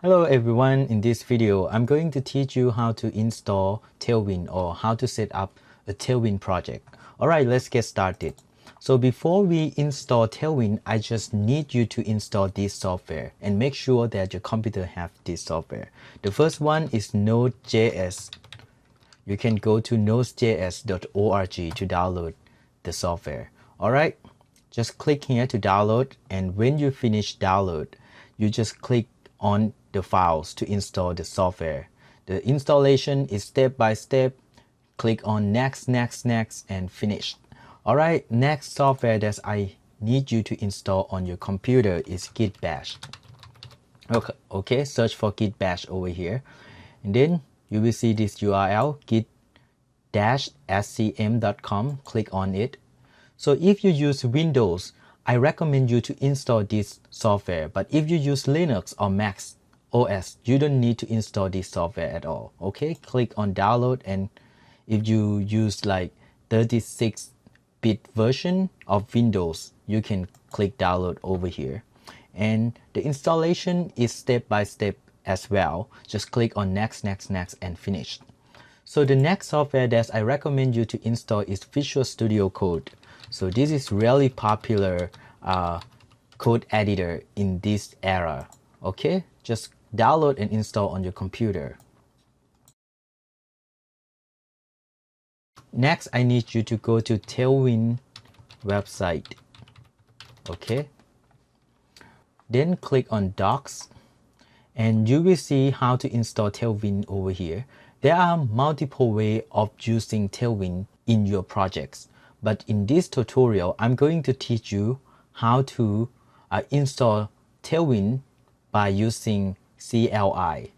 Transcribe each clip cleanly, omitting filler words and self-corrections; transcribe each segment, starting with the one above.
Hello everyone, in this video I'm going to teach you how to install Tailwind or how to set up a Tailwind project. Alright, let's get started. So before we install Tailwind, I just need you to install this software and make sure that your computer have this software. The first one is Node.js. You can go to nodejs.org to download the software. Alright, just click here to download, and when you finish download, you just click on the files to install the software. The installation is step by step. Click on next, next, next, and finish. Alright, next software that I need you to install on your computer is Git Bash. Okay, search for Git Bash over here, and then you will see this URL git-scm.com. Click on it. So if you use Windows, I recommend you to install this software, but if you use Linux or Mac OS, you don't need to install this software at all. Okay, click on download, and if you use like 36-bit version of Windows, you can click download over here. And the installation is step by step as well. Just click on next, next, next, and finish. So the next software that I recommend you to install is Visual Studio Code. So this is really popular code editor in this era. Okay, just download and install on your computer. Next, I need you to go to Tailwind website. Okay, then click on Docs, and you will see how to install Tailwind over here. There are multiple ways of using Tailwind in your projects, but in this tutorial, I'm going to teach you how to install Tailwind by using CLI.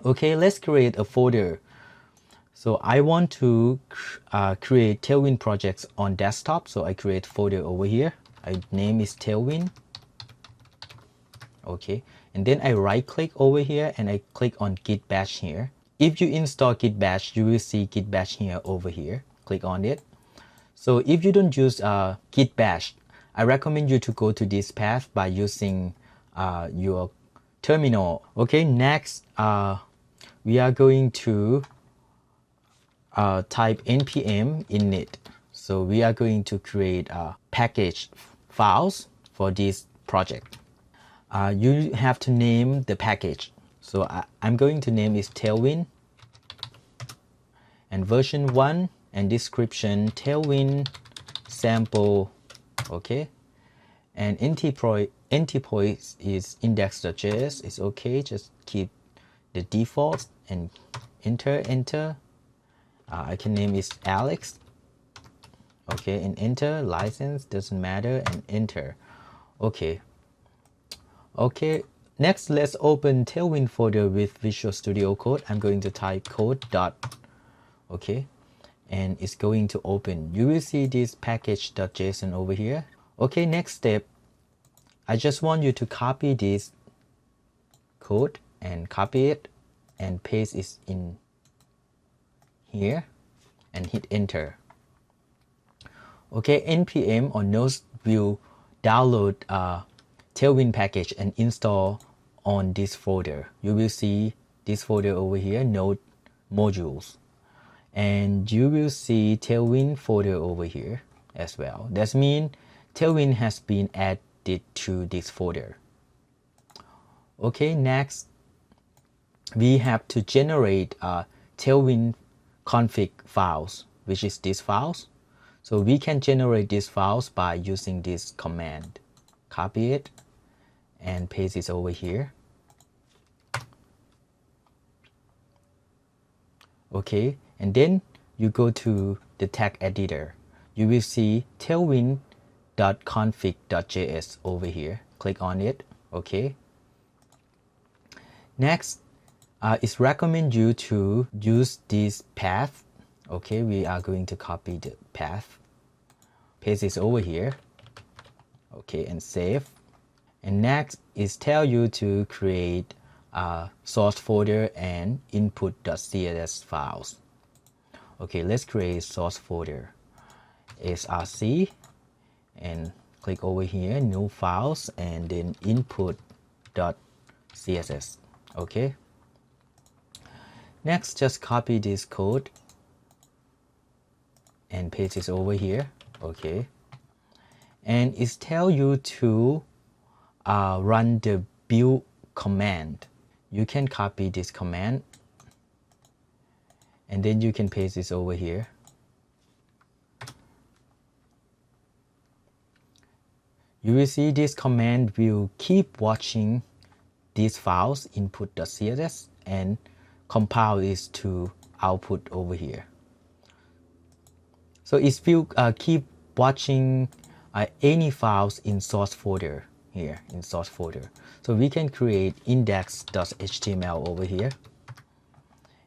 Okay, let's create a folder. So I want to create Tailwind projects on desktop, so I create folder over here. Name is Tailwind. Okay, and then I right click over here and I click on Git Bash here. If you install Git Bash, you will see Git Bash here over here. Click on it. So if you don't use Git Bash, I recommend you to go to this path by using your terminal. Okay, next we are going to type npm init. So we are going to create package files for this project. You have to name the package. So I'm going to name is Tailwind, and version 1 and description Tailwind sample. Okay, and endpoint is index.js. It's okay, just keep the default and enter. I can name is Alex. Okay, and enter. License doesn't matter, and enter. Okay, next let's open Tailwind folder with Visual Studio Code. I'm going to type code dot. Okay, and it's going to open. You will see this package.json over here. Okay, next step, I just want you to copy this code and copy it and paste it in here and hit enter. Okay, npm or node will download Tailwind package and install on this folder. You will see this folder over here, node modules, and you will see Tailwind folder over here as well. That means Tailwind has been added to this folder. Okay, next we have to generate Tailwind config files, which is these files. So we can generate these files by using this command. Copy it and paste it over here. Okay, and then you go to the tag editor. You will see tailwind.config.js over here. Click on it. Okay, next it's recommend you to use this path. Okay, we are going to copy the path, paste this over here. Okay, and save. And next is tell you to create a source folder and input.css files. Okay, let's create source folder, src, and click over here, new files, and then input.css CSS. Okay. Next, just copy this code and paste it over here. Okay. And it tells you to run the build command. You can copy this command and then you can paste this over here. You will see this command will keep watching these files input.css and compile this to output over here. So it will keep watching any files in source folder here in source folder. So we can create index.html over here,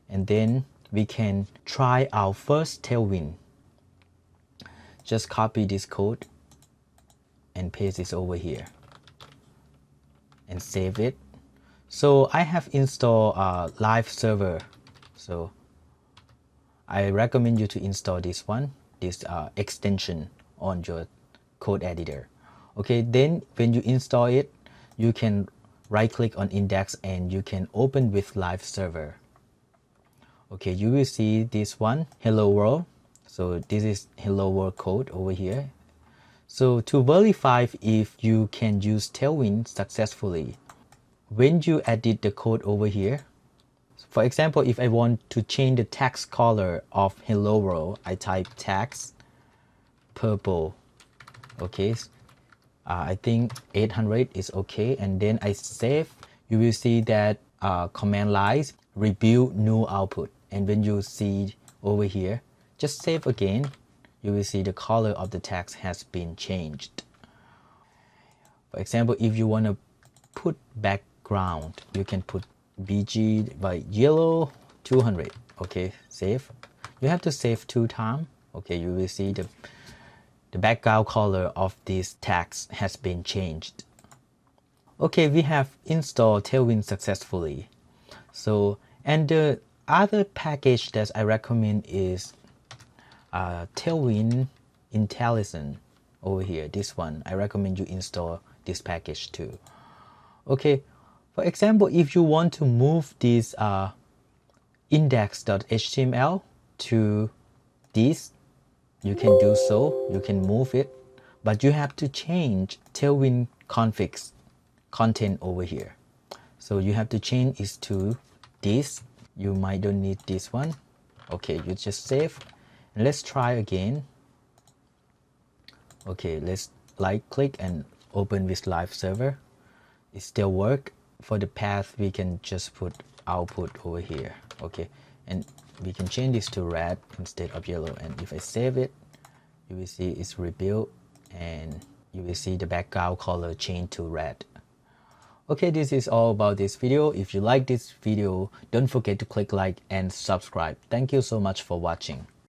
and then we can try our first Tailwind. Just copy this code and paste this over here and save it. So I have installed a live server, so I recommend you to install this one, this extension on your code editor. Okay, then when you install it, you can right click on index and you can open with live server. Okay, you will see this one, hello world. So this is hello world code over here. So to verify if you can use Tailwind successfully, when you edit the code over here, for example, if I want to change the text color of hello world, I type text purple. Okay, I think 800 is okay, and then I save. You will see that command lines rebuild new output, and when you see over here, just save again, you will see the color of the text has been changed. For example, if you want to put background, you can put BG by yellow 200. Okay, save. You have to save 2 times. Okay, you will see the background color of this text has been changed. Okay, we have installed Tailwind successfully. So, and the other package that I recommend is Tailwind Intelligent over here. This one, I recommend you install this package too. Okay, for example, if you want to move this index.html to this, you can do so. You can move it, but you have to change Tailwind configs content over here. So you have to change it to this. You might don't need this one. Okay, you just save. And let's try again. Okay, let's right click and open with live server. It still work. For the path, we can just put output over here. Okay, and we can change this to red instead of yellow. And if I save it, you will see it's rebuilt and you will see the background color change to red. Okay, this is all about this video. If you like this video, don't forget to click like and subscribe. Thank you so much for watching.